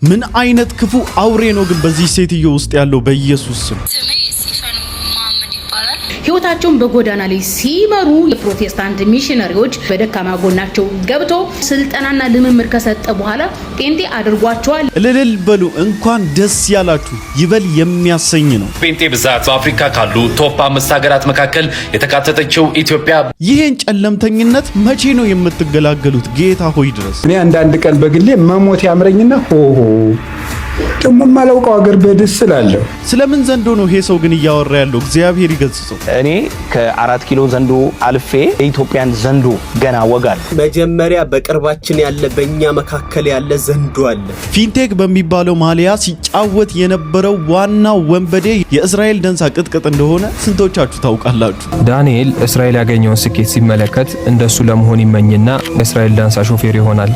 ምን አይነት ክፉ አውሬ ነው ግን በዚህ ሴትዮ ውስጥ ያለው በኢየሱስ ስም። ህይወታቸውን በጎዳና ላይ ሲመሩ የፕሮቴስታንት ሚሽነሪዎች በደካማ ጎናቸው ገብቶ ስልጠናና ልምምድ ከሰጠ በኋላ ጴንጤ አድርጓቸዋል። እልል በሉ እንኳን ደስ ያላችሁ ይበል የሚያሰኝ ነው። ጴንጤ ብዛት በአፍሪካ ካሉ ቶፕ 5 ሀገራት መካከል የተካተተችው ኢትዮጵያ። ይሄን ጨለምተኝነት መቼ ነው የምትገላገሉት? ጌታ ሆይ ድረስ። እኔ አንዳንድ ቀን በግሌ መሞት ያምረኝና ሆሆ ደግሞ ማላውቀው ሀገር በደስ ስላለው ስለምን ዘንዶ ነው ይሄ ሰው ግን እያወራ ያለው? እግዚአብሔር ይገስጸው። እኔ ከ4 ኪሎ ዘንዶ አልፌ የኢትዮጵያን ዘንዶ ገና ወጋል። መጀመሪያ በቅርባችን ያለ በእኛ መካከል ያለ ዘንዶ አለ። ፊንቴክ በሚባለው ማሊያ ሲጫወት የነበረው ዋናው ወንበዴ የእስራኤል ደንሳ ቅጥቅጥ እንደሆነ ስንቶቻችሁ ታውቃላችሁ? ዳንኤል እስራኤል ያገኘውን ስኬት ሲመለከት እንደሱ ለመሆን ይመኝና የእስራኤል ዳንሳ ሾፌር ይሆናል።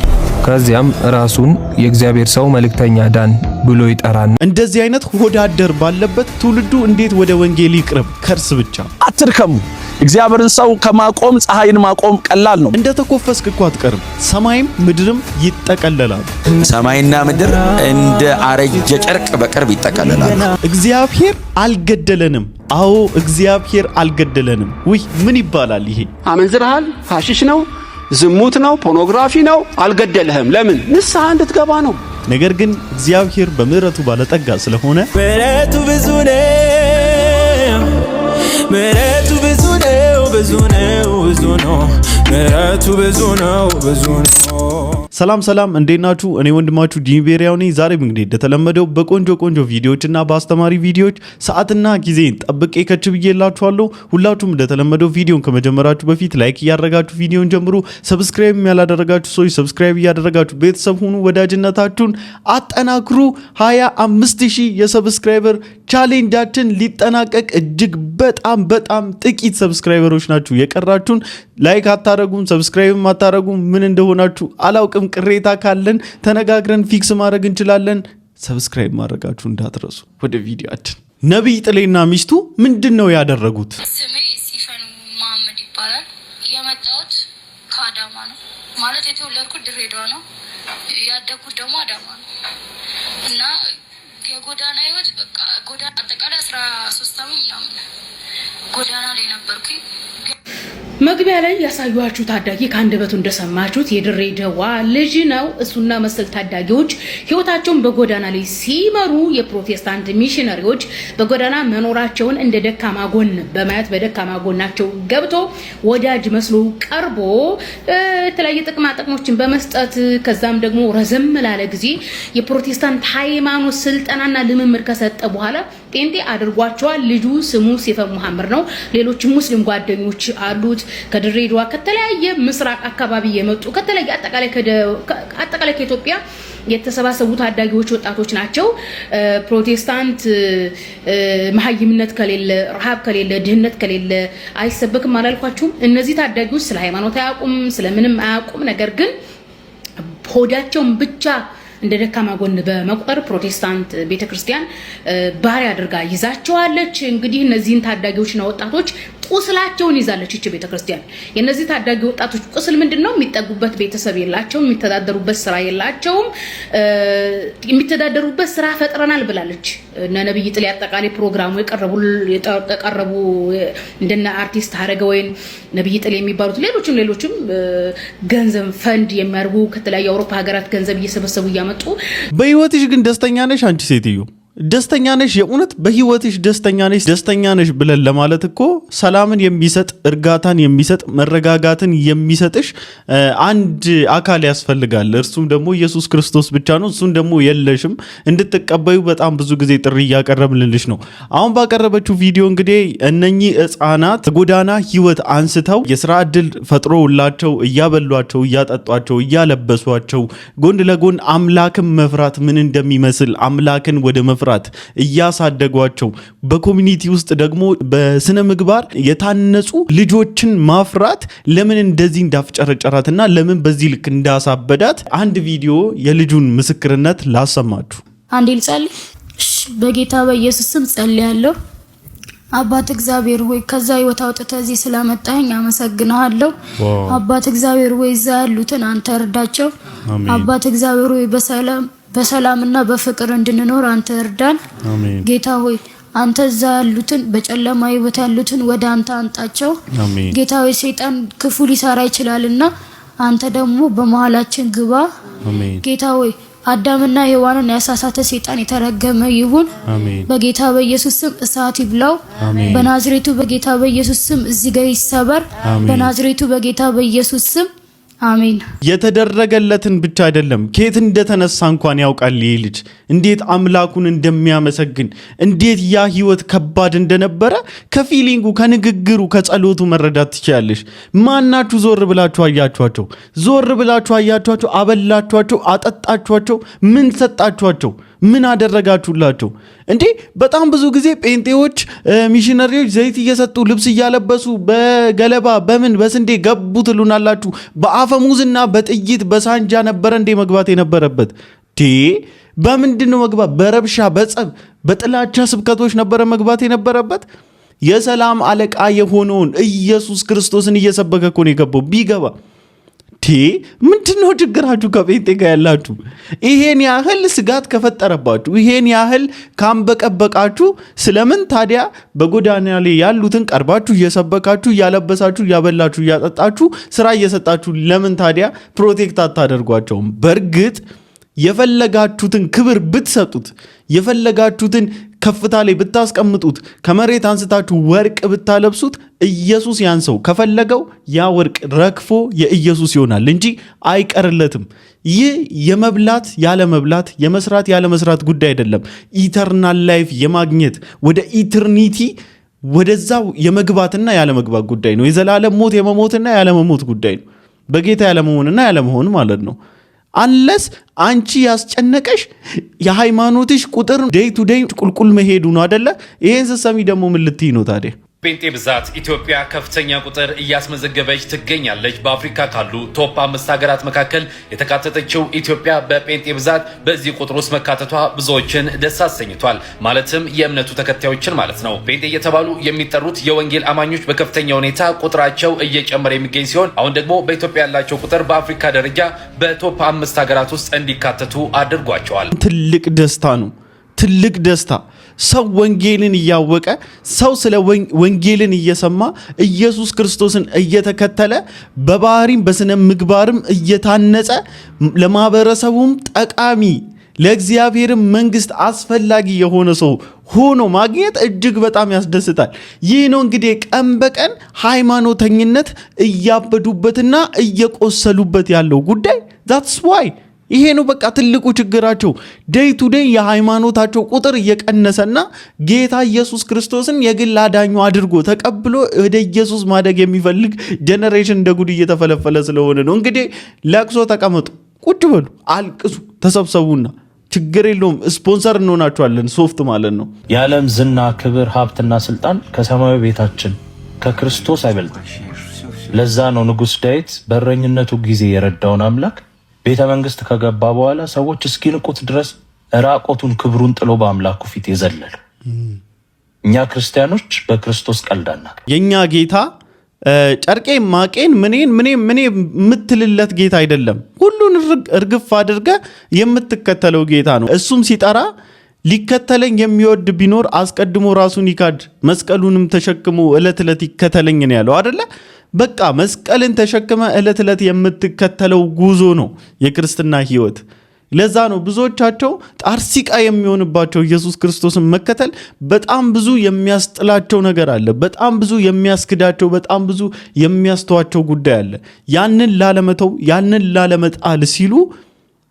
ከዚያም ራሱን የእግዚአብሔር ሰው መልእክተኛ ዳን ብሎ ይጠራና እንደዚህ አይነት ወዳደር ባለበት ትውልዱ እንዴት ወደ ወንጌል ይቅርብ? ከርስ ብቻ አትርከሙ። እግዚአብሔርን ሰው ከማቆም ፀሐይን ማቆም ቀላል ነው። እንደ ተኮፈስክ እኮ አትቀርም። ሰማይም ምድርም ይጠቀለላሉ። ሰማይና ምድር እንደ አረጀ ጨርቅ በቅርብ ይጠቀለላሉ። እግዚአብሔር አልገደለንም። አዎ እግዚአብሔር አልገደለንም። ውይ ምን ይባላል ይሄ? አመንዝራሃል፣ ሐሺሽ ነው፣ ዝሙት ነው፣ ፖርኖግራፊ ነው። አልገደለህም። ለምን? ንስሐ እንድትገባ ነው። ነገር ግን እግዚአብሔር በምህረቱ ባለጠጋ ስለሆነ ምህረቱ ብዙ ነው፣ ምህረቱ ብዙ ነው፣ ብዙ ነው፣ ብዙ ነው፣ ምህረቱ ብዙ ነው፣ ብዙ ነው። ሰላም እንዴት ናችሁ? እኔ ወንድማችሁ ዲኒቤሪያው ነኝ። ዛሬም እንግዲህ እንደተለመደው በቆንጆ ቪዲዮዎችና በአስተማሪ ቪዲዮዎች ሰዓትና ጊዜን ጠብቄ ከች ብዬላችኋለሁ። ሁላችሁም እንደተለመደው ቪዲዮን ከመጀመራችሁ በፊት ላይክ እያደረጋችሁ ቪዲዮን ጀምሩ። ሰብስክራይብ ያላደረጋችሁ ሰዎች ሰብስክራይብ እያደረጋችሁ ቤተሰብ ሁኑ። ወዳጅነታችሁን አጠናክሩ። 25000 የሰብስክራይበር ቻሌንጃችን ሊጠናቀቅ እጅግ በጣም ጥቂት ሰብስክራይበሮች ናችሁ የቀራችሁን። ላይክ አታረጉም፣ ሰብስክራይብም አታረጉም። ምን እንደሆናችሁ አላውቅም። ቅሬታ ካለን ተነጋግረን ፊክስ ማድረግ እንችላለን። ሰብስክራይብ ማድረጋችሁ እንዳትረሱ። ወደ ቪዲዮአችን። ነብይ ጥሌና ሚስቱ ምንድነው ያደረጉት? ስሜ ሲፈን መሐመድ ይባላል። የመጣሁት ከአዳማ ነው። ማለት የተወለድኩት ድሬዳዋ ነው። ያደግኩት ደግሞ አዳማ ነው። እና የጎዳና ህይወት በቃ ጎዳና አጠቃላይ 13 ዓመት ምናምን ጎዳና ላይ ነበርኩኝ። መግቢያ ላይ ያሳዩአችሁ ታዳጊ ከአንደበቱ እንደሰማችሁት የድሬዳዋ ልጅ ነው። እሱና መሰል ታዳጊዎች ህይወታቸውን በጎዳና ላይ ሲመሩ የፕሮቴስታንት ሚሽነሪዎች በጎዳና መኖራቸውን እንደ ደካማ ጎን በማየት በደካማ ጎናቸው ገብቶ ወዳጅ መስሎ ቀርቦ የተለያየ ጥቅሞችን በመስጠት ከዛም ደግሞ ረዘም ላለ ጊዜ የፕሮቴስታንት ሃይማኖት ስልጠናና ልምምድ ከሰጠ በኋላ ጴንጤ አድርጓቸዋል። ልጁ ስሙ ሲፈን መሐመድ ነው። ሌሎች ሙስሊም ጓደኞች አሉት። ከድሬዳዋ ከተለያየ ምስራቅ አካባቢ የመጡ ከተለያየ አጠቃላይ ከኢትዮጵያ የተሰባሰቡ ታዳጊዎች ወጣቶች ናቸው። ፕሮቴስታንት መሀይምነት ከሌለ፣ ረሃብ ከሌለ፣ ድህነት ከሌለ አይሰበክም አላልኳችሁም? እነዚህ ታዳጊዎች ስለ ሃይማኖት አያውቁም፣ ስለምንም አያውቁም። ነገር ግን ሆዳቸውን ብቻ እንደ ደካማ ጎን በመቁጠር ፕሮቴስታንት ቤተክርስቲያን ባሪያ አድርጋ ይዛቸዋለች። እንግዲህ እነዚህን ታዳጊዎችና ወጣቶች ቁስላቸውን ይዛለች እቺ ቤተክርስቲያን። የነዚህ ታዳጊ ወጣቶች ቁስል ምንድነው? የሚጠጉበት ቤተሰብ የላቸውም፣ የሚተዳደሩበት ስራ የላቸውም። የሚተዳደሩበት ስራ ፈጥረናል ብላለች። እነ ነብይ ጥሌ አጠቃላይ ፕሮግራሙ የቀረቡ እንደነ አርቲስት ሀረገወይን ነብይ ጥሌ የሚባሉት ሌሎችም ገንዘብ ፈንድ የሚያርጉ ከተለያዩ አውሮፓ ሀገራት ገንዘብ እየሰበሰቡ እያመጡ። በህይወትሽ ግን ደስተኛ ነሽ አንቺ ሴትዮ? ደስተኛ ነሽ? የእውነት በህይወትሽ ደስተኛ ነሽ ብለን ለማለት እኮ ሰላምን የሚሰጥ እርጋታን የሚሰጥ መረጋጋትን የሚሰጥሽ አንድ አካል ያስፈልጋል። እርሱም ደግሞ ኢየሱስ ክርስቶስ ብቻ ነው። እሱን ደግሞ የለሽም። እንድትቀበዩ በጣም ብዙ ጊዜ ጥሪ እያቀረብልንልሽ ነው። አሁን ባቀረበችው ቪዲዮ እንግዲህ እነኚህ ህፃናት ጎዳና ህይወት አንስተው የስራ እድል ፈጥሮላቸው እያበሏቸው፣ እያጠጧቸው፣ እያለበሷቸው ጎን ለጎን አምላክን መፍራት ምን እንደሚመስል አምላክን ወደ መፍራት እያሳደጓቸው በኮሚኒቲ ውስጥ ደግሞ በስነ ምግባር የታነጹ ልጆችን ማፍራት ለምን እንደዚህ እንዳፍጨረጨራትና ለምን በዚህ ልክ እንዳሳበዳት አንድ ቪዲዮ የልጁን ምስክርነት ላሰማችሁ። አንዴ ልጸልይ። በጌታ በኢየሱስ ስም ጸልያለሁ። አባት እግዚአብሔር ሆይ ከዛ ህይወት አውጥተህ እዚህ ስላመጣኸኝ አመሰግናለሁ። አባት እግዚአብሔር ሆይ እዛ ያሉትን አንተ እርዳቸው። አባት እግዚአብሔር ሆይ በሰላም በሰላምና በፍቅር እንድንኖር አንተ እርዳን። አሜን። ጌታ ሆይ አንተ እዛ ያሉትን በጨለማ ህይወት ያሉትን ወደ አንተ አንጣቸው። አሜን። ጌታ ሆይ ሰይጣን ክፉ ሊሰራ ይችላልና አንተ ደግሞ በመሃላችን ግባ። አሜን። ጌታ ሆይ አዳምና ሔዋንን ያሳሳተ ሰይጣን የተረገመ ይሁን። አሜን። በጌታ በኢየሱስ ስም እሳት ይብላው። አሜን። በናዝሬቱ በጌታ በኢየሱስ ስም እዚህ ጋር ይሰበር። በናዝሬቱ በጌታ በኢየሱስ ስም አሜን። የተደረገለትን ብቻ አይደለም ከየት እንደተነሳ እንኳን ያውቃል። ይህ ልጅ እንዴት አምላኩን እንደሚያመሰግን እንዴት ያ ህይወት ከባድ እንደነበረ ከፊሊንጉ ከንግግሩ ከጸሎቱ መረዳት ትችላለሽ። ማናችሁ ዞር ብላችሁ አያችኋቸው? ዞር ብላችሁ አያችኋቸው? አበላችኋቸው? አጠጣችኋቸው? ምን ሰጣችኋቸው? ምን አደረጋችሁላቸው? እንዴ በጣም ብዙ ጊዜ ጴንጤዎች ሚሽነሪዎች ዘይት እየሰጡ ልብስ እያለበሱ በገለባ በምን በስንዴ ገቡ ትሉናላችሁ። በአፈሙዝና በጥይት በሳንጃ ነበረ እንዴ መግባት የነበረበት? በምንድነው መግባት? በረብሻ በጸብ በጥላቻ ስብከቶች ነበረ መግባት የነበረበት? የሰላም አለቃ የሆነውን ኢየሱስ ክርስቶስን እየሰበከ እኮ ነው የገባው። ቢገባ ምንድነው ችግራችሁ? ከጴንጤ ጋር ያላችሁ ይሄን ያህል ስጋት ከፈጠረባችሁ ይሄን ያህል ካንበቀበቃችሁ ስለምን ታዲያ በጎዳና ላይ ያሉትን ቀርባችሁ እየሰበካችሁ እያለበሳችሁ እያበላችሁ እያጠጣችሁ ስራ እየሰጣችሁ ለምን ታዲያ ፕሮቴክት አታደርጓቸውም? በእርግጥ የፈለጋችሁትን ክብር ብትሰጡት የፈለጋችሁትን ከፍታ ላይ ብታስቀምጡት ከመሬት አንስታችሁ ወርቅ ብታለብሱት ኢየሱስ ያንሰው ከፈለገው ያ ወርቅ ረክፎ የኢየሱስ ይሆናል እንጂ አይቀርለትም። ይህ የመብላት ያለ መብላት የመስራት ያለ መስራት ጉዳይ አይደለም። ኢተርናል ላይፍ የማግኘት ወደ ኢተርኒቲ ወደዛው የመግባትና ያለ መግባት ጉዳይ ነው። የዘላለም ሞት የመሞትና ያለ መሞት ጉዳይ ነው። በጌታ ያለ መሆንና ያለ መሆን ማለት ነው። አንለስ አንቺ ያስጨነቀሽ የሃይማኖትሽ ቁጥር ዴይ ቱ ዴይ ቁልቁል መሄዱ ነው አይደለ? ይሄን ስትሰሚ ደግሞ ምን ልትይ ነው ታዲያ? ጴንጤ ብዛት ኢትዮጵያ ከፍተኛ ቁጥር እያስመዘገበች ትገኛለች። በአፍሪካ ካሉ ቶፕ 5 ሀገራት መካከል የተካተተችው ኢትዮጵያ በጴንጤ ብዛት በዚህ ቁጥር ውስጥ መካተቷ ብዙዎችን ደስ አሰኝቷል። ማለትም የእምነቱ ተከታዮችን ማለት ነው። ጴንጤ እየተባሉ የሚጠሩት የወንጌል አማኞች በከፍተኛ ሁኔታ ቁጥራቸው እየጨመረ የሚገኝ ሲሆን አሁን ደግሞ በኢትዮጵያ ያላቸው ቁጥር በአፍሪካ ደረጃ በቶፕ 5 ሀገራት ውስጥ እንዲካተቱ አድርጓቸዋል። ትልቅ ደስታ ነው። ትልቅ ደስታ ሰው ወንጌልን እያወቀ ሰው ስለ ወንጌልን እየሰማ ኢየሱስ ክርስቶስን እየተከተለ በባህሪም በስነ ምግባርም እየታነጸ ለማህበረሰቡም ጠቃሚ ለእግዚአብሔር መንግስት አስፈላጊ የሆነ ሰው ሆኖ ማግኘት እጅግ በጣም ያስደስታል። ይህ ነው እንግዲህ ቀን በቀን ሃይማኖተኝነት እያበዱበትና እየቆሰሉበት ያለው ጉዳይ። that's why ይሄ ነው በቃ ትልቁ ችግራቸው። ዴይ ቱ ዴይ የሃይማኖታቸው ቁጥር እየቀነሰና ጌታ ኢየሱስ ክርስቶስን የግል አዳኙ አድርጎ ተቀብሎ ወደ ኢየሱስ ማደግ የሚፈልግ ጀነሬሽን እንደ ጉድ እየተፈለፈለ ስለሆነ ነው። እንግዲህ ለቅሶ ተቀመጡ፣ ቁጭ በሉ፣ አልቅሱ፣ ተሰብሰቡና ችግር የለውም ስፖንሰር እንሆናችኋለን። ሶፍት ማለት ነው። የዓለም ዝና፣ ክብር፣ ሀብትና ስልጣን ከሰማያዊ ቤታችን ከክርስቶስ አይበልጥም። ለዛ ነው ንጉሥ ዳዊት በእረኝነቱ ጊዜ የረዳውን አምላክ ቤተ መንግስት ከገባ በኋላ ሰዎች እስኪንቁት ድረስ ራቆቱን ክብሩን ጥሎ በአምላኩ ፊት የዘለለ። እኛ ክርስቲያኖች በክርስቶስ ቀልዳና የኛ ጌታ ጨርቄን ማቄን ምኔ የምትልለት ጌታ አይደለም። ሁሉን እርግፍ አድርገ የምትከተለው ጌታ ነው። እሱም ሲጠራ ሊከተለኝ የሚወድ ቢኖር አስቀድሞ ራሱን ይካድ መስቀሉንም ተሸክሞ ዕለት ዕለት ይከተለኝ ነው ያለው አይደለ? በቃ መስቀልን ተሸክመ ዕለት ዕለት የምትከተለው ጉዞ ነው የክርስትና ህይወት። ለዛ ነው ብዙዎቻቸው ጣርሲቃ የሚሆንባቸው ኢየሱስ ክርስቶስን መከተል በጣም ብዙ የሚያስጥላቸው ነገር አለ። በጣም ብዙ የሚያስክዳቸው፣ በጣም ብዙ የሚያስተዋቸው ጉዳይ አለ። ያንን ላለመተው ያንን ላለመጣል ሲሉ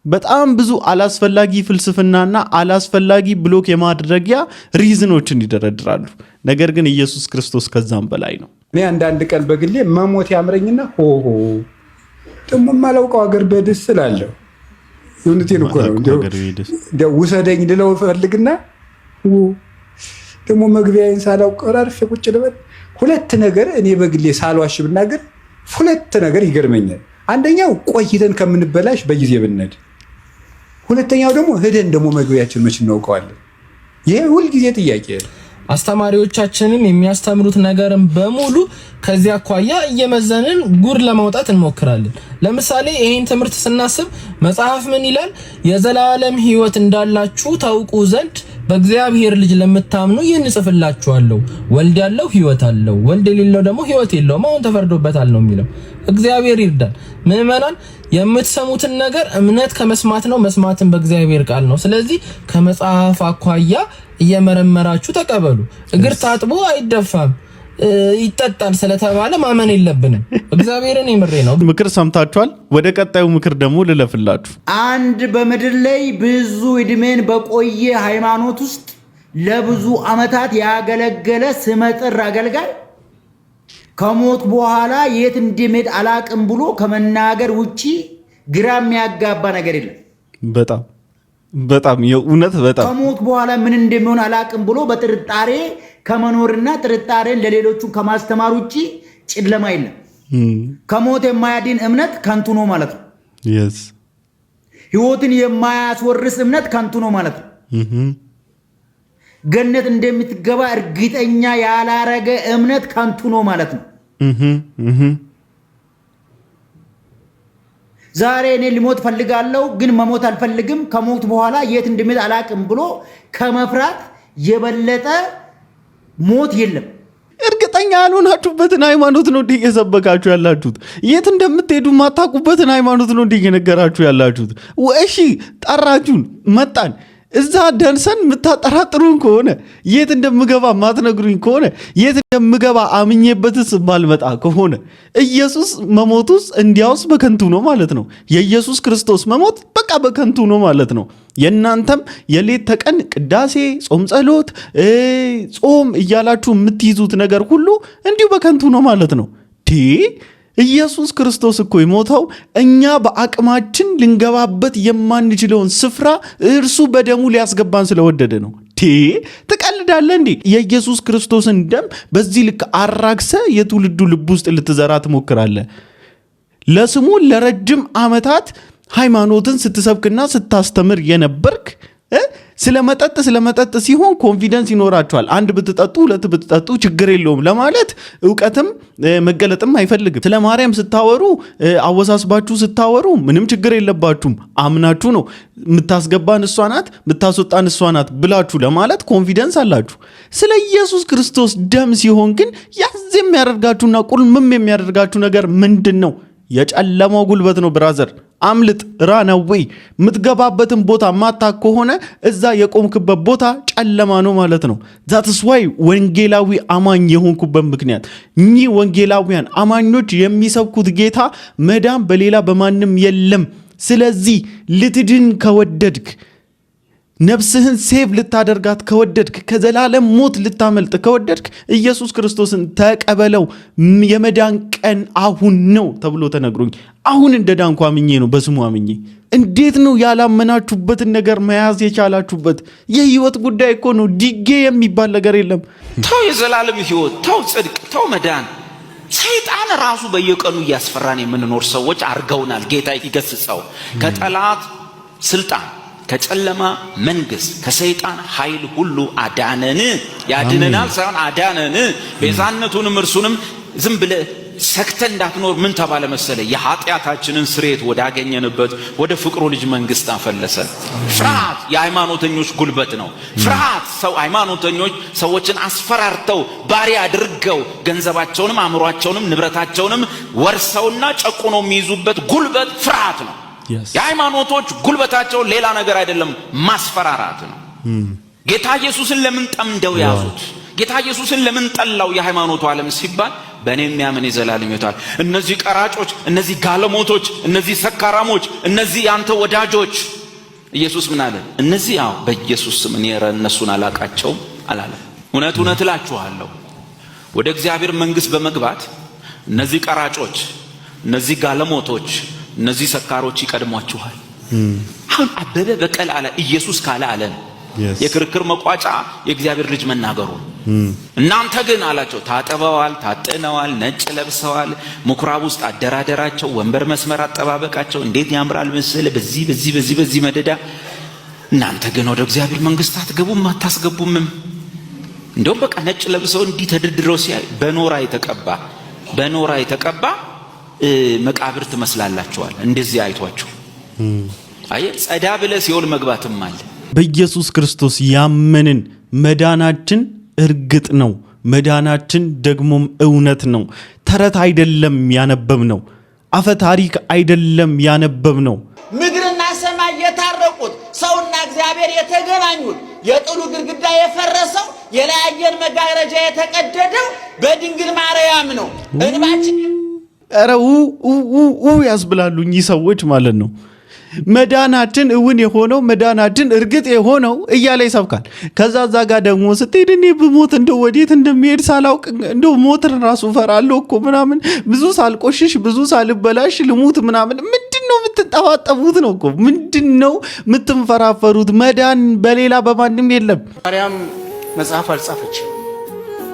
በጣም ብዙ አላስፈላጊ ፍልስፍናና አላስፈላጊ ብሎክ የማድረጊያ ሪዝኖችን ይደረድራሉ። ነገር ግን ኢየሱስ ክርስቶስ ከዛም በላይ ነው። እኔ አንዳንድ ቀን በግሌ መሞት ያምረኝና ሆሆ ደግሞ ማላውቀው ሀገር በደስ ስላለሁ እውነቴን እኮ ነው እንደው ውሰደኝ ልለው ፈልግና ደግሞ መግቢያዬን ሳላውቅ አርፌ ቁጭ ልበል። ሁለት ነገር እኔ በግሌ ሳልዋሽ ብናገር ሁለት ነገር ይገርመኛል። አንደኛው ቆይተን ከምንበላሽ በጊዜ ብንሄድ፣ ሁለተኛው ደግሞ ሄደን ደግሞ መግቢያችን መች እናውቀዋለን። ይሄ ሁልጊዜ ጥያቄ ነው። አስተማሪዎቻችንም የሚያስተምሩት ነገርን በሙሉ ከዚያ አኳያ እየመዘንን ጉር ለማውጣት እንሞክራለን። ለምሳሌ ይሄን ትምህርት ስናስብ መጽሐፍ ምን ይላል? የዘላለም ሕይወት እንዳላችሁ ታውቁ ዘንድ በእግዚአብሔር ልጅ ለምታምኑ ይህን ጽፍላችኋለሁ። ወልድ ያለው ሕይወት አለው፣ ወልድ የሌለው ደግሞ ሕይወት የለውም፣ አሁን ተፈርዶበታል ነው የሚለው። እግዚአብሔር ይርዳን። ምዕመናን የምትሰሙትን ነገር እምነት ከመስማት ነው፣ መስማትን በእግዚአብሔር ቃል ነው። ስለዚህ ከመጽሐፍ አኳያ እየመረመራችሁ ተቀበሉ። እግር ታጥቦ አይደፋም ይጠጣል ስለተባለ ማመን የለብንም። እግዚአብሔርን የምሬ ነው። ምክር ሰምታችኋል። ወደ ቀጣዩ ምክር ደግሞ ልለፍላችሁ። አንድ በምድር ላይ ብዙ እድሜን በቆየ ሃይማኖት ውስጥ ለብዙ ዓመታት ያገለገለ ስመጥር አገልጋይ ከሞት በኋላ የት እንደሚሄድ አላቅም ብሎ ከመናገር ውጪ ግራ የሚያጋባ ነገር የለም። በጣም የእውነት በጣም ከሞት በኋላ ምን እንደሚሆን አላቅም ብሎ በጥርጣሬ ከመኖርና ጥርጣሬን ለሌሎቹ ከማስተማር ውጪ ጨለማ የለም። ከሞት የማያድን እምነት ከንቱ ነው ማለት ነው። ሕይወትን የማያስወርስ እምነት ከንቱ ነው ማለት ነው። ገነት እንደምትገባ እርግጠኛ ያላረገ እምነት ከንቱ ነው ማለት ነው። ዛሬ እኔ ልሞት ፈልጋለሁ ግን መሞት አልፈልግም፣ ከሞት በኋላ የት እንደምሄድ አላቅም ብሎ ከመፍራት የበለጠ ሞት የለም። እርግጠኛ ያልሆናችሁበትን ሃይማኖት ነው እንዲህ እየሰበካችሁ ያላችሁት። የት እንደምትሄዱ ማታውቁበትን ሃይማኖት ነው እንዲህ እየነገራችሁ ያላችሁት። እሺ ጠራችሁን፣ መጣን። እዛ ደርሰን የምታጠራጥሩን ከሆነ የት እንደምገባ ማትነግሩኝ ከሆነ የት እንደምገባ አምኜበትስ ማልመጣ ከሆነ ኢየሱስ መሞቱስ እንዲያውስ በከንቱ ነው ማለት ነው። የኢየሱስ ክርስቶስ መሞት በቃ በከንቱ ነው ማለት ነው። የእናንተም የሌት ተቀን ቅዳሴ፣ ጾም፣ ጸሎት፣ ጾም እያላችሁ የምትይዙት ነገር ሁሉ እንዲሁ በከንቱ ነው ማለት ነው። ኢየሱስ ክርስቶስ እኮ የሞተው እኛ በአቅማችን ልንገባበት የማንችለውን ስፍራ እርሱ በደሙ ሊያስገባን ስለወደደ ነው። ትቀልዳለህ እንዴ? የኢየሱስ ክርስቶስን ደም በዚህ ልክ አራክሰ የትውልዱ ልብ ውስጥ ልትዘራ ትሞክራለህ። ለስሙ ለረጅም ዓመታት ሃይማኖትን ስትሰብክና ስታስተምር የነበርክ ስለመጠጥ ሲሆን ኮንፊደንስ ይኖራቸዋል። አንድ ብትጠጡ ሁለት ብትጠጡ ችግር የለውም ለማለት እውቀትም መገለጥም አይፈልግም። ስለ ማርያም ስታወሩ አወሳስባችሁ ስታወሩ ምንም ችግር የለባችሁም። አምናችሁ ነው የምታስገባን እሷ ናት የምታስወጣን እሷ ናት ብላችሁ ለማለት ኮንፊደንስ አላችሁ። ስለ ኢየሱስ ክርስቶስ ደም ሲሆን ግን ያዝ የሚያደርጋችሁና ቁልምም የሚያደርጋችሁ ነገር ምንድን ነው? የጨለማው ጉልበት ነው። ብራዘር አምልጥ፣ ራናዌይ። የምትገባበትን ቦታ ማታ ከሆነ እዛ የቆምክበት ቦታ ጨለማ ነው ማለት ነው። ዛትስ ዋይ ወንጌላዊ አማኝ የሆንኩበት ምክንያት እኚህ ወንጌላዊያን አማኞች የሚሰብኩት ጌታ መዳን በሌላ በማንም የለም። ስለዚህ ልትድን ከወደድክ፣ ነፍስህን ሴቭ ልታደርጋት ከወደድክ፣ ከዘላለም ሞት ልታመልጥ ከወደድክ ኢየሱስ ክርስቶስን ተቀበለው። የመዳን ቀን አሁን ነው ተብሎ ተነግሮኝ አሁን እንደ ዳንኩ አምኜ ነው በስሙ አምኜ። እንዴት ነው ያላመናችሁበትን ነገር መያዝ የቻላችሁበት? የህይወት ጉዳይ እኮ ነው። ዲጌ የሚባል ነገር የለም። ተው የዘላለም ህይወት፣ ተው ጽድቅ፣ ተው መዳን። ሰይጣን ራሱ በየቀኑ እያስፈራን የምንኖር ሰዎች አርገውናል። ጌታ ይገስጸው። ከጠላት ስልጣን፣ ከጨለማ መንግስት፣ ከሰይጣን ኃይል ሁሉ አዳነን። ያድነናል ሳይሆን አዳነን። ቤዛነቱንም እርሱንም ዝም ብለህ ሰክተህ እንዳትኖር ምን ተባለ መሰለ? የኃጢአታችንን ስርየት ወዳገኘንበት ወደ ፍቅሩ ልጅ መንግስት አፈለሰን። ፍርሃት የሃይማኖተኞች ጉልበት ነው። ፍርሃት ሃይማኖተኞች ሰዎችን አስፈራርተው ባሪያ አድርገው ገንዘባቸውንም አእምሯቸውንም ንብረታቸውንም ወርሰውና ጨቁነው የሚይዙበት ጉልበት ፍርሃት ነው። የሃይማኖቶች ጉልበታቸው ሌላ ነገር አይደለም፣ ማስፈራራት ነው። ጌታ ኢየሱስን ለምን ጠምደው ያዙት? ጌታ ኢየሱስን ለምን ጠላው የሃይማኖቱ ዓለም ሲባል በእኔ የሚያምን የዘላለም ሕይወት አለ። እነዚህ ቀራጮች፣ እነዚህ ጋለሞቶች፣ እነዚህ ሰካራሞች፣ እነዚህ ያንተ ወዳጆች ኢየሱስ ምን አለ? እነዚህ ያው በኢየሱስ ስም እኔ እነሱን አላቃቸውም አላለ። እውነት እውነት እላችኋለሁ ወደ እግዚአብሔር መንግስት በመግባት እነዚህ ቀራጮች፣ እነዚህ ጋለሞቶች፣ እነዚህ ሰካሮች ይቀድሟችኋል። አሁን አበበ በቀል አለ ኢየሱስ ካለ አለን። የክርክር መቋጫ የእግዚአብሔር ልጅ መናገሩ። እናንተ ግን አላቸው ታጠበዋል፣ ታጠነዋል፣ ነጭ ለብሰዋል፣ ምኩራብ ውስጥ አደራደራቸው፣ ወንበር መስመር አጠባበቃቸው እንዴት ያምራል መሰለ በዚህ መደዳ። እናንተ ግን ወደ እግዚአብሔር መንግስት አትገቡም አታስገቡምም። እንደውም በቃ ነጭ ለብሰው እንዲህ ተደርድረው ሲያይ በኖራ የተቀባ መቃብር ትመስላላችኋል። እንደዚህ አይቷቸው አይ ጸዳ ብለ ሲኦል መግባትም አለ። በኢየሱስ ክርስቶስ ያመንን መዳናችን እርግጥ ነው። መዳናችን ደግሞም እውነት ነው። ተረት አይደለም ያነበብነው፣ አፈ ታሪክ አይደለም ያነበብነው። ምድርና ሰማይ የታረቁት ሰውና እግዚአብሔር የተገናኙት የጥሉ ግድግዳ የፈረሰው የለያየን መጋረጃ የተቀደደው በድንግል ማርያም ነው። እንባችን ያስብላሉ እኚህ ሰዎች ማለት ነው። መዳናችን እውን የሆነው መዳናችን እርግጥ የሆነው እያለ ይሰብካል። ከዛ እዛ ጋር ደግሞ ስትሄድ እኔ ብሞት እንደው ወዴት እንደሚሄድ ሳላውቅ እንደው ሞትን ራሱ ፈራለሁ እኮ ምናምን፣ ብዙ ሳልቆሽሽ ብዙ ሳልበላሽ ልሙት ምናምን። ምንድነው የምትጠባጠቡት ነው እኮ? ምንድነው የምትንፈራፈሩት? መዳን በሌላ በማንም የለም። ማርያም መጽሐፍ አልጻፈችም።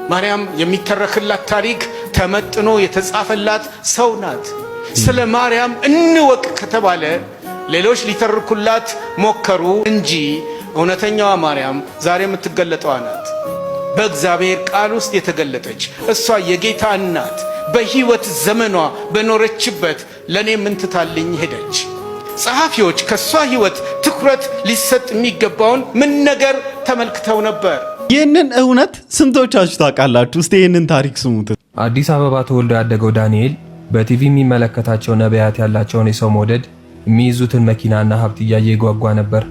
ማርያም የሚተረክላት ታሪክ ተመጥኖ የተጻፈላት ሰው ናት። ስለ ማርያም እንወቅ ከተባለ ሌሎች ሊተርኩላት ሞከሩ እንጂ እውነተኛዋ ማርያም ዛሬ የምትገለጠዋ ናት። በእግዚአብሔር ቃል ውስጥ የተገለጠች እሷ የጌታ እናት በሕይወት ዘመኗ በኖረችበት ለኔ ምን ትታልኝ ሄደች። ጸሐፊዎች ከሷ ሕይወት ትኩረት ሊሰጥ የሚገባውን ምን ነገር ተመልክተው ነበር? ይህንን እውነት ስንቶቻችሁ ታውቃላችሁ? እስቲ ይህንን ታሪክ ስሙት። አዲስ አበባ ተወልዶ ያደገው ዳንኤል በቲቪ የሚመለከታቸው ነቢያት ያላቸውን የሰው መውደድ፣ የሚይዙትን መኪናና ሀብት እያየ ይጓጓ ነበር።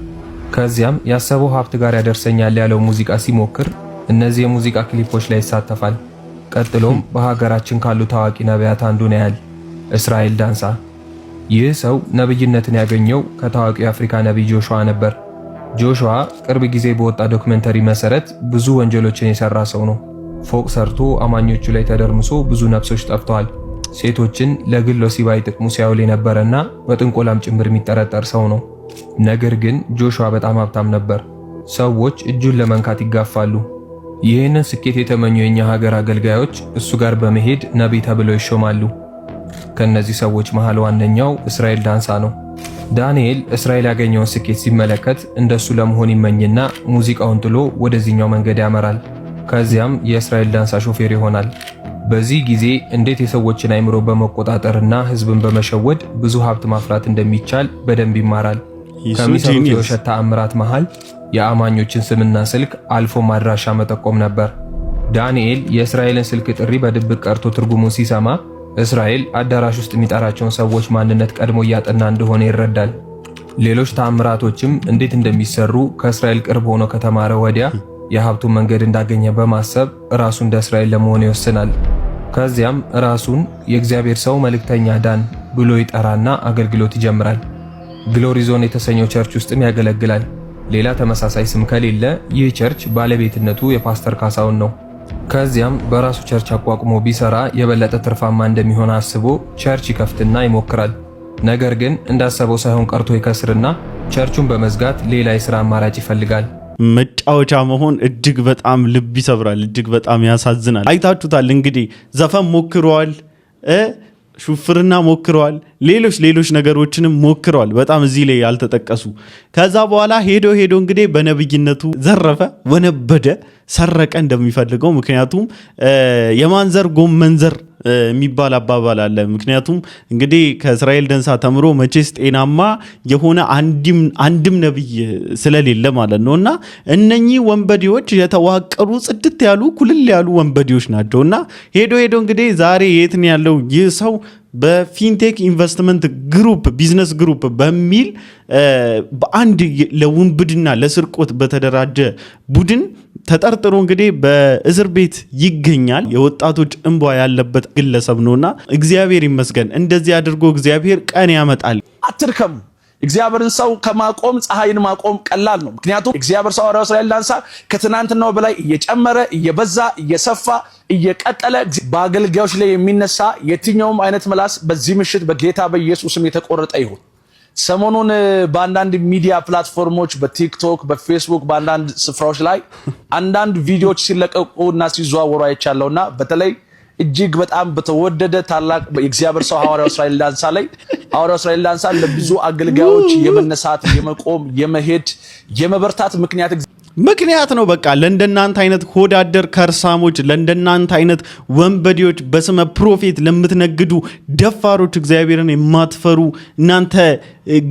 ከዚያም ያሰበው ሀብት ጋር ያደርሰኛል ያለው ሙዚቃ ሲሞክር እነዚህ የሙዚቃ ክሊፖች ላይ ይሳተፋል። ቀጥሎም በሀገራችን ካሉ ታዋቂ ነቢያት አንዱን ያያል፣ እስራኤል ዳንሳ። ይህ ሰው ነብይነትን ያገኘው ከታዋቂው የአፍሪካ ነቢይ ጆሹዋ ነበር። ጆሹዋ ቅርብ ጊዜ በወጣ ዶክመንተሪ መሰረት ብዙ ወንጀሎችን የሰራ ሰው ነው። ፎቅ ሰርቶ አማኞቹ ላይ ተደርምሶ ብዙ ነፍሶች ጠፍተዋል። ሴቶችን ለግል ወሲባዊ ጥቅሙ ሲያውል የነበረና በጥንቆላም ጭምር የሚጠረጠር ሰው ነው። ነገር ግን ጆሹዋ በጣም ሀብታም ነበር። ሰዎች እጁን ለመንካት ይጋፋሉ። ይህንን ስኬት የተመኙ የኛ ሀገር አገልጋዮች እሱ ጋር በመሄድ ነቢይ ተብለው ይሾማሉ። ከነዚህ ሰዎች መሃል ዋነኛው እስራኤል ዳንሳ ነው። ዳንኤል እስራኤል ያገኘውን ስኬት ሲመለከት እንደሱ ለመሆን ይመኝና ሙዚቃውን ጥሎ ወደዚህኛው መንገድ ያመራል። ከዚያም የእስራኤል ዳንሳ ሾፌር ይሆናል። በዚህ ጊዜ እንዴት የሰዎችን አይምሮ በመቆጣጠርና ህዝብን በመሸወድ ብዙ ሀብት ማፍራት እንደሚቻል በደንብ ይማራል። ከሚሰሩት የውሸት ተአምራት መሃል የአማኞችን ስምና ስልክ አልፎ ማድራሻ መጠቆም ነበር። ዳንኤል የእስራኤልን ስልክ ጥሪ በድብቅ ቀርቶ ትርጉሙን ሲሰማ እስራኤል አዳራሽ ውስጥ የሚጠራቸውን ሰዎች ማንነት ቀድሞ እያጠና እንደሆነ ይረዳል። ሌሎች ተአምራቶችም እንዴት እንደሚሰሩ ከእስራኤል ቅርብ ሆኖ ከተማረ ወዲያ የሀብቱን መንገድ እንዳገኘ በማሰብ ራሱ እንደ እስራኤል ለመሆን ይወስናል። ከዚያም ራሱን የእግዚአብሔር ሰው መልእክተኛ ዳን ብሎ ይጠራና አገልግሎት ይጀምራል። ግሎሪ ዞን የተሰኘው ቸርች ውስጥም ያገለግላል። ሌላ ተመሳሳይ ስም ከሌለ ይህ ቸርች ባለቤትነቱ የፓስተር ካሳውን ነው። ከዚያም በራሱ ቸርች አቋቁሞ ቢሰራ የበለጠ ትርፋማ እንደሚሆን አስቦ ቸርች ይከፍትና ይሞክራል። ነገር ግን እንዳሰበው ሳይሆን ቀርቶ ይከስርና ቸርቹን በመዝጋት ሌላ የሥራ አማራጭ ይፈልጋል። መጫወቻ መሆን እጅግ በጣም ልብ ይሰብራል፣ እጅግ በጣም ያሳዝናል። አይታችሁታል እንግዲህ ዘፈን ሞክረዋል፣ ሹፍርና ሞክረዋል፣ ሌሎች ነገሮችንም ሞክረዋል፣ በጣም እዚህ ላይ ያልተጠቀሱ። ከዛ በኋላ ሄዶ እንግዲህ በነብይነቱ ዘረፈ፣ ወነበደ፣ ሰረቀ እንደሚፈልገው። ምክንያቱም የማንዘር ጎመንዘር የሚባል አባባል አለ። ምክንያቱም እንግዲህ ከእስራኤል ዳንሳ ተምሮ መቼስ ጤናማ የሆነ አንድም ነብይ ስለሌለ ማለት ነው። እና እነኚህ ወንበዴዎች የተዋቀሩ ጽድት ያሉ ኩልል ያሉ ወንበዴዎች ናቸው። እና ሄዶ እንግዲህ ዛሬ የት ነው ያለው ይህ ሰው? በፊንቴክ ኢንቨስትመንት ግሩፕ ቢዝነስ ግሩፕ በሚል በአንድ ለውንብድና ለስርቆት በተደራጀ ቡድን ተጠርጥሮ እንግዲህ በእስር ቤት ይገኛል። የወጣቶች እንባ ያለበት ግለሰብ ነውና እግዚአብሔር ይመስገን። እንደዚህ አድርጎ እግዚአብሔር ቀን ያመጣል። አትርከሙ። እግዚአብሔርን ሰው ከማቆም ፀሐይን ማቆም ቀላል ነው። ምክንያቱም እግዚአብሔር ሰው ሐዋርያው እስራኤል ዳንሳ ከትናንትናው በላይ እየጨመረ እየበዛ እየሰፋ እየቀጠለ በአገልጋዮች ላይ የሚነሳ የትኛውም አይነት ምላስ በዚህ ምሽት በጌታ በኢየሱስም የተቆረጠ ይሁን። ሰሞኑን በአንዳንድ ሚዲያ ፕላትፎርሞች በቲክቶክ፣ በፌስቡክ፣ በአንዳንድ ስፍራዎች ላይ አንዳንድ ቪዲዮዎች ሲለቀቁና ሲዘዋወሩ አይቻለውና በተለይ እጅግ በጣም በተወደደ ታላቅ የእግዚአብሔር ሰው ሐዋርያው እስራኤል ዳንሳ ላይ ሐዋርያው እስራኤል ዳንሳ ለብዙ አገልጋዮች የመነሳት የመቆም የመሄድ የመበርታት ምክንያት ምክንያት ነው። በቃ ለእንደናንተ አይነት ሆዳደር ከርሳሞች፣ ለእንደናንተ አይነት ወንበዴዎች፣ በስመ ፕሮፌት ለምትነግዱ ደፋሮች፣ እግዚአብሔርን የማትፈሩ እናንተ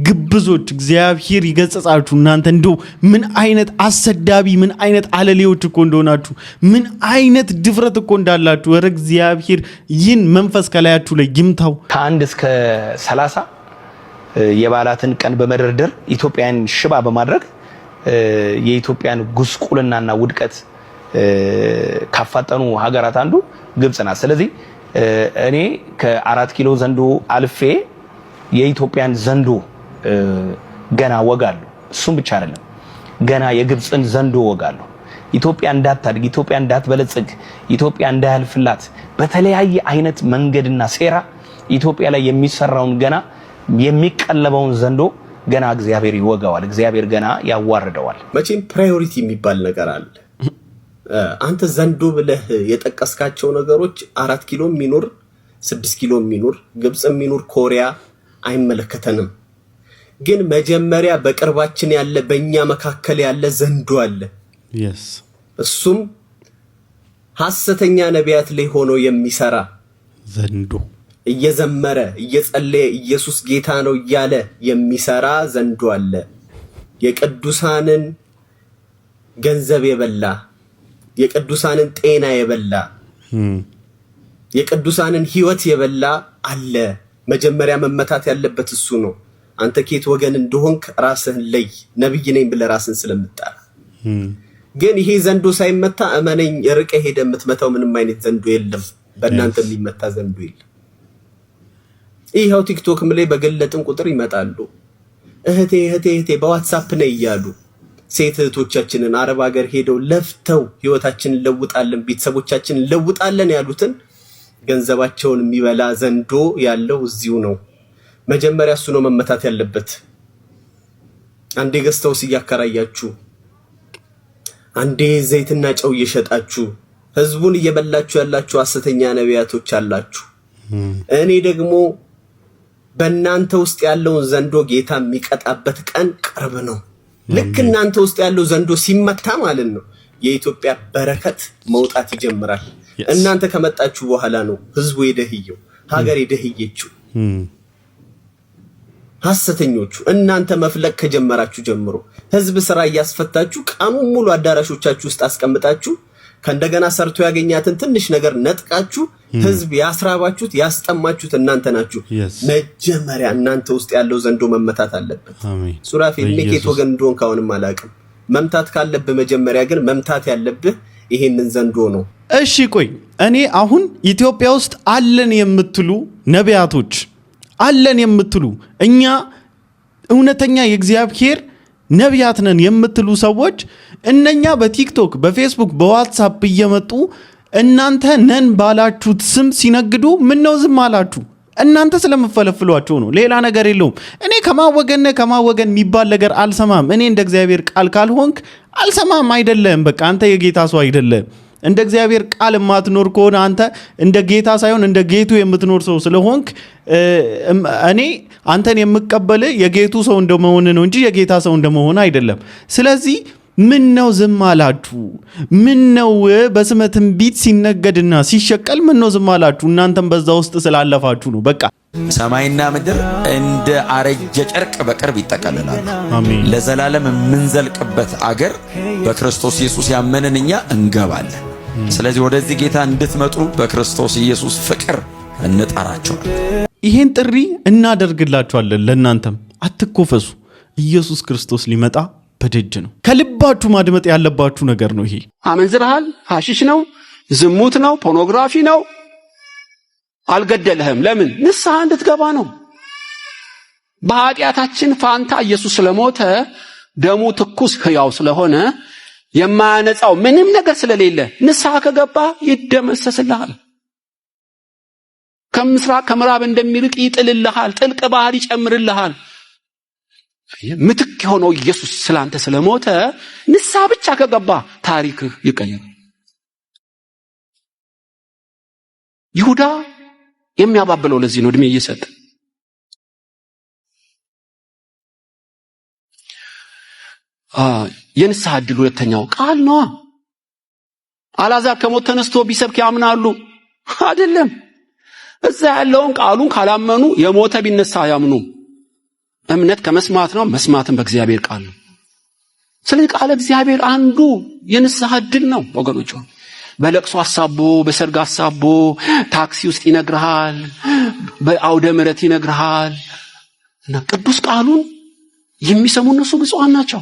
ግብዞች እግዚአብሔር ይገጽጻችሁ። እናንተ እንደው ምን አይነት አሰዳቢ ምን አይነት አለሌዎች እኮ እንደሆናችሁ ምን አይነት ድፍረት እኮ እንዳላችሁ ወረ እግዚአብሔር ይህን መንፈስ ከላያችሁ ላይ ይምታው። ከ1 እስከ 30 የበዓላትን ቀን በመደርደር ኢትዮጵያን ሽባ በማድረግ የኢትዮጵያን ጉስቁልናና ውድቀት ካፋጠኑ ሀገራት አንዱ ግብጽ ናት። ስለዚህ እኔ ከ4 ኪሎ ዘንዶ አልፌ የኢትዮጵያን ዘንዶ ገና ወጋለሁ። እሱም ብቻ አይደለም፣ ገና የግብጽን ዘንዶ ወጋለሁ። ኢትዮጵያ እንዳታድግ፣ ኢትዮጵያ እንዳትበለጽግ፣ ኢትዮጵያ እንዳያልፍላት በተለያየ አይነት መንገድና ሴራ ኢትዮጵያ ላይ የሚሰራውን ገና የሚቀለበውን ዘንዶ ገና እግዚአብሔር ይወጋዋል። እግዚአብሔር ገና ያዋርደዋል። መቼም ፕራዮሪቲ የሚባል ነገር አለ። አንተ ዘንዶ ብለህ የጠቀስካቸው ነገሮች 4 ኪሎ የሚኖር 6 ኪሎ የሚኖር ግብጽ የሚኖር ኮሪያ አይመለከተንም። ግን መጀመሪያ በቅርባችን ያለ በእኛ መካከል ያለ ዘንዶ አለ። እሱም ሐሰተኛ ነቢያት ላይ ሆኖ የሚሰራ ዘንዶ እየዘመረ እየጸለየ ኢየሱስ ጌታ ነው እያለ የሚሰራ ዘንዶ አለ። የቅዱሳንን ገንዘብ የበላ የቅዱሳንን ጤና የበላ የቅዱሳንን ሕይወት የበላ አለ። መጀመሪያ መመታት ያለበት እሱ ነው። አንተ ከየት ወገን እንደሆንክ ራስህን ለይ። ነብይ ነኝ ብለህ ራስህን ስለምትጠራ ግን ይሄ ዘንዶ ሳይመታ እመነኝ ርቀህ ሄደህ የምትመታው ምንም አይነት ዘንዶ የለም። በእናንተ የሚመታ ዘንዶ የለም። ይሄው ቲክቶክም ላይ በገለጥን ቁጥር ይመጣሉ። እህቴ እህቴ እህቴ በዋትስአፕ ነው ይያሉ። ሴት እህቶቻችንን አረብ ሀገር ሄደው ለፍተው ህይወታችንን ለውጣለን ቤተሰቦቻችንን ለውጣለን ያሉትን ገንዘባቸውን የሚበላ ዘንዶ ያለው እዚሁ ነው። መጀመሪያ እሱ ነው መመታት ያለበት። አንዴ ገዝተውስ እያከራያችሁ፣ አንዴ ዘይትና ጨው እየሸጣችሁ ህዝቡን እየበላችሁ ያላችሁ ሐሰተኛ ነቢያቶች አላችሁ። እኔ ደግሞ በእናንተ ውስጥ ያለውን ዘንዶ ጌታ የሚቀጣበት ቀን ቅርብ ነው። ልክ እናንተ ውስጥ ያለው ዘንዶ ሲመታ ማለት ነው የኢትዮጵያ በረከት መውጣት ይጀምራል። እናንተ ከመጣችሁ በኋላ ነው ህዝቡ የደህየው፣ ሀገር የደህየችው። ሐሰተኞቹ እናንተ መፍለቅ ከጀመራችሁ ጀምሮ ህዝብ ስራ እያስፈታችሁ ቀኑን ሙሉ አዳራሾቻችሁ ውስጥ አስቀምጣችሁ ከእንደገና ሰርቶ ያገኛትን ትንሽ ነገር ነጥቃችሁ ህዝብ ያስራባችሁት ያስጠማችሁት እናንተ ናችሁ። መጀመሪያ እናንተ ውስጥ ያለው ዘንዶ መመታት አለበት። ሱራፌል ንኬት ወገን እንደሆን ካሁንም አላቅም። መምታት ካለብህ መጀመሪያ ግን መምታት ያለብህ ይሄንን ዘንዶ ነው። እሺ ቆይ እኔ አሁን ኢትዮጵያ ውስጥ አለን የምትሉ ነቢያቶች አለን የምትሉ እኛ እውነተኛ የእግዚአብሔር ነቢያት ነን የምትሉ ሰዎች እነኛ በቲክቶክ በፌስቡክ በዋትስአፕ እየመጡ እናንተ ነን ባላችሁት ስም ሲነግዱ ምን ነው ዝም አላችሁ? እናንተ ስለምፈለፍሏቸው ነው፣ ሌላ ነገር የለውም። እኔ ከማወገን የሚባል ነገር አልሰማም። እኔ እንደ እግዚአብሔር ቃል ካልሆንክ አልሰማም። አይደለም በቃ አንተ የጌታ ሰው አይደለም። እንደ እግዚአብሔር ቃል የማትኖር ከሆነ አንተ እንደ ጌታ ሳይሆን እንደ ጌቱ የምትኖር ሰው ስለሆንክ እኔ አንተን የምቀበል የጌቱ ሰው እንደመሆን ነው እንጂ የጌታ ሰው እንደመሆን አይደለም። ስለዚህ ምን ነው ዝም አላችሁ? ምን ነው በስመ ትንቢት ሲነገድና ሲሸቀል ምን ነው ዝም አላችሁ? እናንተም በዛ ውስጥ ስላለፋችሁ ነው። በቃ ሰማይና ምድር እንደ አረጀ ጨርቅ በቅርብ ይጠቀልላሉ። ለዘላለም የምንዘልቅበት አገር በክርስቶስ ኢየሱስ ያመንን እኛ እንገባለን። ስለዚህ ወደዚህ ጌታ እንድትመጡ በክርስቶስ ኢየሱስ ፍቅር እንጠራቸዋለን። ይሄን ጥሪ እናደርግላችኋለን። ለእናንተም አትኮፈሱ። ኢየሱስ ክርስቶስ ሊመጣ በደጅ ነው። ከልባችሁ ማድመጥ ያለባችሁ ነገር ነው። ይሄ አመንዝረሃል፣ ሐሺሽ ነው፣ ዝሙት ነው፣ ፖርኖግራፊ ነው። አልገደልህም። ለምን? ንስሐ እንድትገባ ነው። በኃጢአታችን ፋንታ ኢየሱስ ስለሞተ ደሙ ትኩስ ሕያው ስለሆነ የማያነጻው ምንም ነገር ስለሌለ ንስሐ ከገባ ይደመሰስልሃል። ከምስራቅ ከምዕራብ እንደሚርቅ ይጥልልሃል። ጥልቅ ባህር ይጨምርልሃል። ምትክ የሆነው ኢየሱስ ስላንተ ስለሞተ ንስሐ ብቻ ከገባ ታሪክህ ይቀየራል። ይሁዳ የሚያባብለው ለዚህ ነው። እድሜ እየሰጠ የንስሐ ዕድል ሁለተኛው ቃል ነው። አልዓዛር ከሞት ተነስቶ ቢሰብክ ያምናሉ አይደለም? እዛ ያለውን ቃሉን ካላመኑ የሞተ ቢነሳ አያምኑም። እምነት ከመስማት ነው፣ መስማትም በእግዚአብሔር ቃል ነው። ስለዚህ ቃል እግዚአብሔር አንዱ የንስሐ ዕድል ነው ወገኖች። በለቅሶ አሳቦ፣ በሰርግ አሳቦ፣ ታክሲ ውስጥ ይነግርሃል፣ በአውደ ምሕረት ይነግርሃል። እና ቅዱስ ቃሉን የሚሰሙ እነሱ ብፁዓን ናቸው።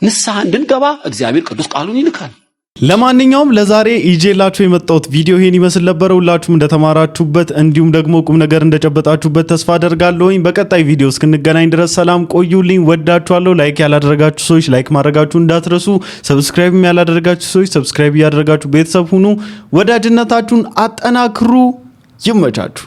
ንስሐ እንድንገባ እግዚአብሔር ቅዱስ ቃሉን ይልካል። ለማንኛውም ለዛሬ ይዤላችሁ የመጣሁት ቪዲዮ ይሄን ይመስል ነበር። ሁላችሁም እንደተማራችሁበት እንዲሁም ደግሞ ቁም ነገር እንደጨበጣችሁበት ተስፋ አደርጋለሁኝ። በቀጣይ ቪዲዮ እስክንገናኝ ድረስ ሰላም ቆዩልኝ። ወዳችኋለሁ። ላይክ ያላደረጋችሁ ሰዎች ላይክ ማድረጋችሁ እንዳትረሱ። ሰብስክራይብ ያላደረጋችሁ ሰዎች ሰብስክራይብ ያደረጋችሁ ቤተሰብ ሁኑ። ወዳጅነታችሁን አጠናክሩ። ይመቻችሁ።